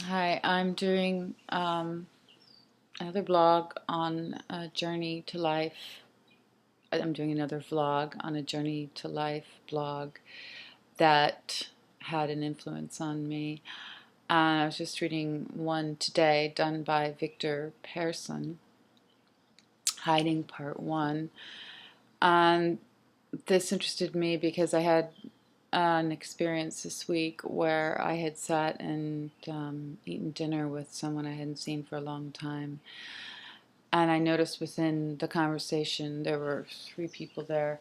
Hi, I'm doing another blog on a journey to life. I'm doing another vlog on a journey to life blog that had an influence on me. I was just reading one today done by Victor Persson, Hiding Part 1. And this interested me because I had an experience this week where I had sat and eaten dinner with someone I hadn't seen for a long time. And I noticed within the conversation, there were three people there,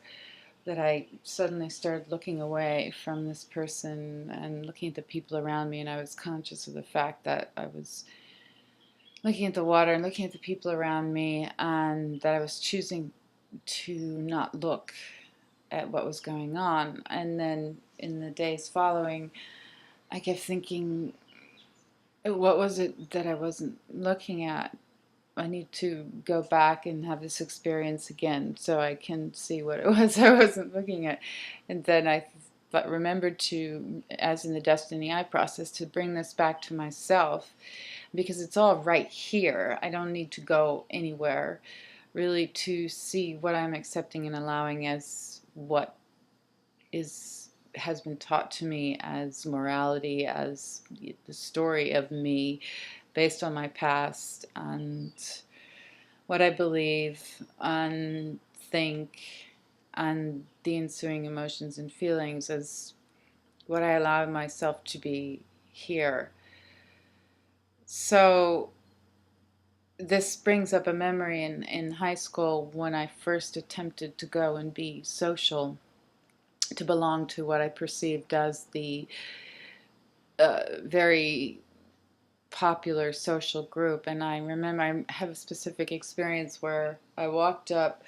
that I suddenly started looking away from this person and looking at the people around me. And I was conscious of the fact that I was looking at the water and looking at the people around me, and that I was choosing to not look at what was going on. And then in the days following, I kept thinking, what was it that I wasn't looking at? I need to go back and have this experience again so I can see what it was I wasn't looking at. And then I remembered to, as in the Destiny I process, to bring this back to myself, because it's all right here. I don't need to go anywhere really to see what I'm accepting and allowing as what is has been taught to me as morality, as the story of me based on my past and what I believe and think, and the ensuing emotions and feelings as what I allow myself to be here. So this brings up a memory in high school when I first attempted to go and be social, to belong to what I perceived as the very popular social group. And I remember I have a specific experience where I walked up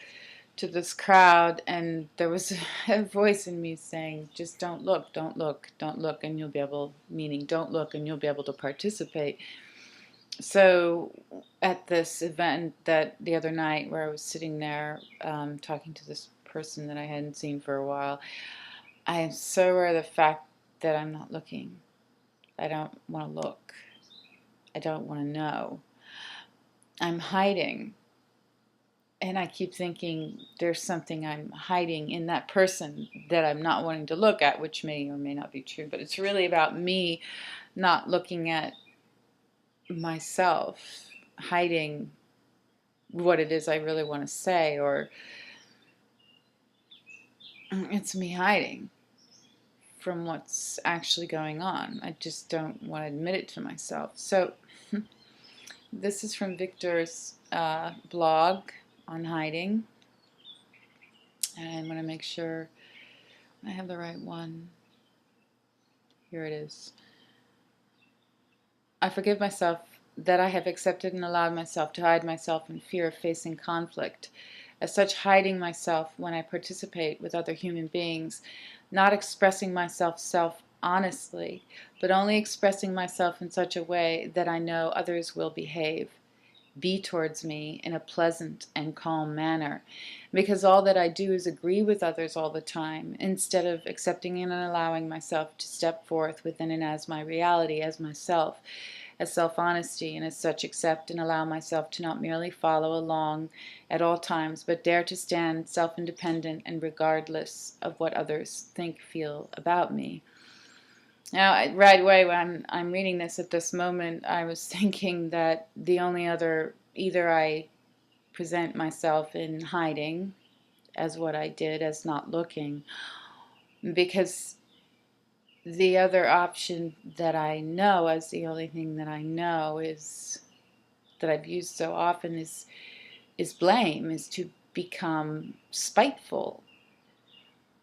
to this crowd and there was a voice in me saying, just don't look, don't look, don't look, and you'll be able, meaning don't look and you'll be able to participate. So at this event that the other night where I was sitting there talking to this person that I hadn't seen for a while, I am so aware of the fact that I'm not looking. I don't want to look. I don't want to know. I'm hiding. And I keep thinking there's something I'm hiding in that person that I'm not wanting to look at, which may or may not be true. But it's really about me not looking at myself, hiding what it is I really want to say, or it's me hiding from what's actually going on. I just don't want to admit it to myself. So this is from Victor's blog on hiding. And I want to make sure I have the right one. Here it is. I forgive myself that I have accepted and allowed myself to hide myself in fear of facing conflict. As such, hiding myself when I participate with other human beings, not expressing myself honestly, but only expressing myself in such a way that I know others will be towards me in a pleasant and calm manner, because all that I do is agree with others all the time, instead of accepting and allowing myself to step forth within and as my reality, as myself, as self-honesty, and as such accept and allow myself to not merely follow along at all times, but dare to stand self-independent and regardless of what others think, feel about me. Now, right away when I'm reading this at this moment, I was thinking that the only other, either I present myself in hiding as what I did, as not looking, because the other option that I know as the only thing that I know is that I've used so often is blame, is to become spiteful,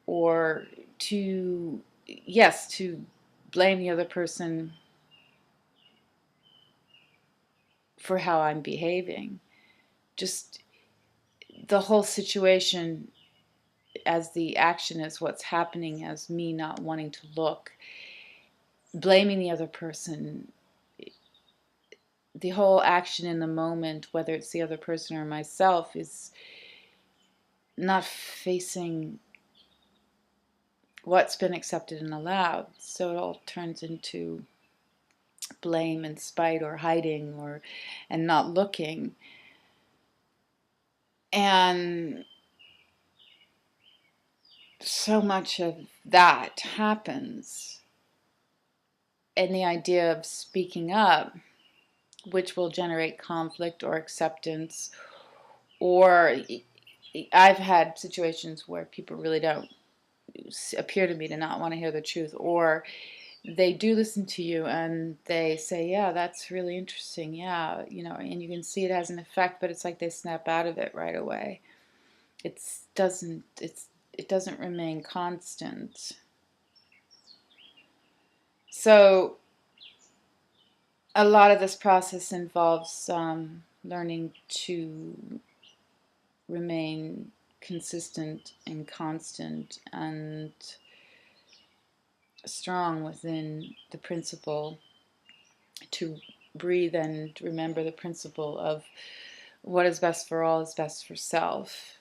or to, yes, to blame the other person for how I'm behaving. Just the whole situation as the action is what's happening, as me not wanting to look, blaming the other person, the whole action in the moment, whether it's the other person or myself, is not facing what's been accepted and allowed. So it all turns into blame and spite or hiding and not looking. And so much of that happens. And the idea of speaking up, which will generate conflict or acceptance, or I've had situations where people really don't appear to me to not want to hear the truth, or they do listen to you and they say, yeah, that's really interesting, yeah, and you can see it has an effect, but it's like they snap out of it right away. It doesn't remain constant. So a lot of this process involves learning to remain consistent and constant and strong within the principle, to breathe and remember the principle of what is best for all is best for self.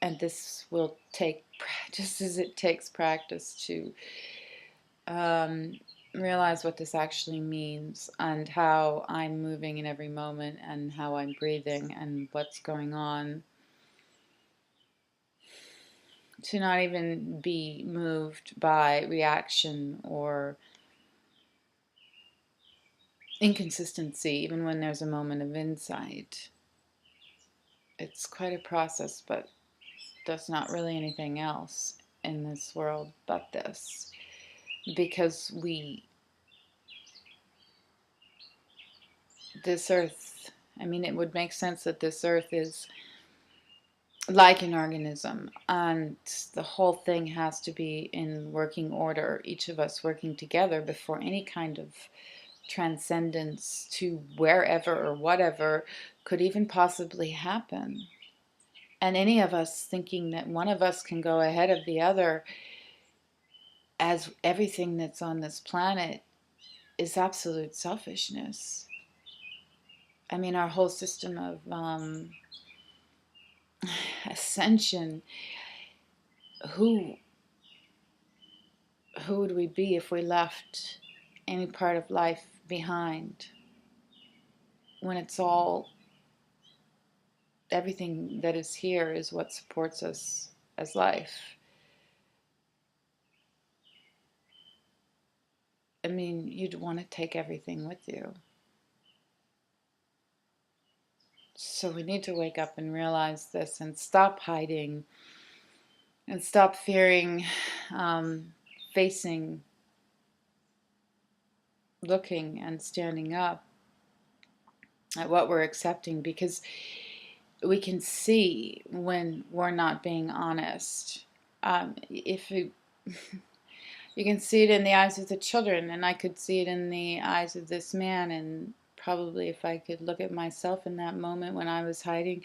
And this will take just as it takes practice to realize what this actually means and how I'm moving in every moment and how I'm breathing and what's going on. To not even be moved by reaction or inconsistency, even when there's a moment of insight. It's quite a process, but there's not really anything else in this world but this. Because this earth, it would make sense that this earth is like an organism, and the whole thing has to be in working order, each of us working together before any kind of transcendence to wherever or whatever could even possibly happen. And any of us thinking that one of us can go ahead of the other, as everything that's on this planet, is absolute selfishness. Our whole system of ascension, who would we be if we left any part of life behind, when it's all, everything that is here is what supports us as life? You'd want to take everything with you. So we need to wake up and realize this and stop hiding and stop fearing, facing, looking, and standing up at what we're accepting, because we can see when we're not being honest. If you can see it in the eyes of the children, and I could see it in the eyes of this man, and probably if I could look at myself in that moment when I was hiding,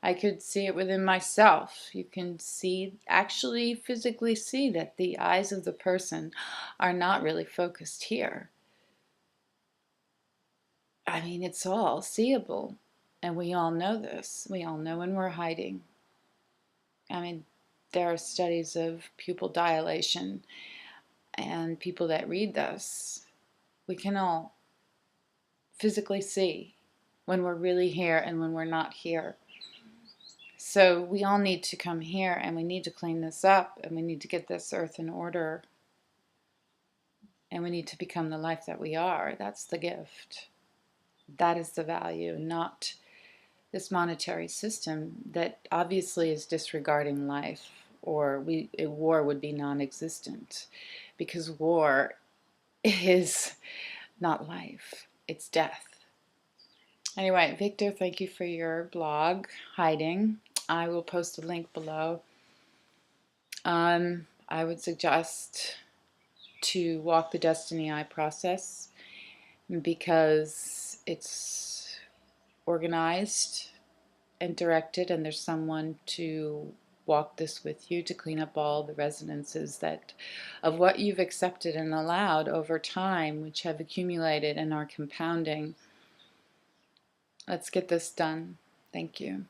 I could see it within myself. You can see, actually physically see, that the eyes of the person are not really focused here. It's all seeable, and we all know this. We all know when we're hiding. There are studies of pupil dilation, and people that read this, we can all physically see when we're really here and when we're not here. So we all need to come here, and we need to clean this up, and we need to get this earth in order, and we need to become the life that we are. That's the gift. That is the value, not this monetary system that obviously is disregarding life, or war would be non-existent, because war is not life, it's death. Anyway, Victor, thank you for your blog, Hiding. I will post a link below. I would suggest to walk the Destiny Eye process, because it's organized and directed, and there's someone to walk this with you, to clean up all the resonances of what you've accepted and allowed over time, which have accumulated and are compounding. Let's get this done. Thank you.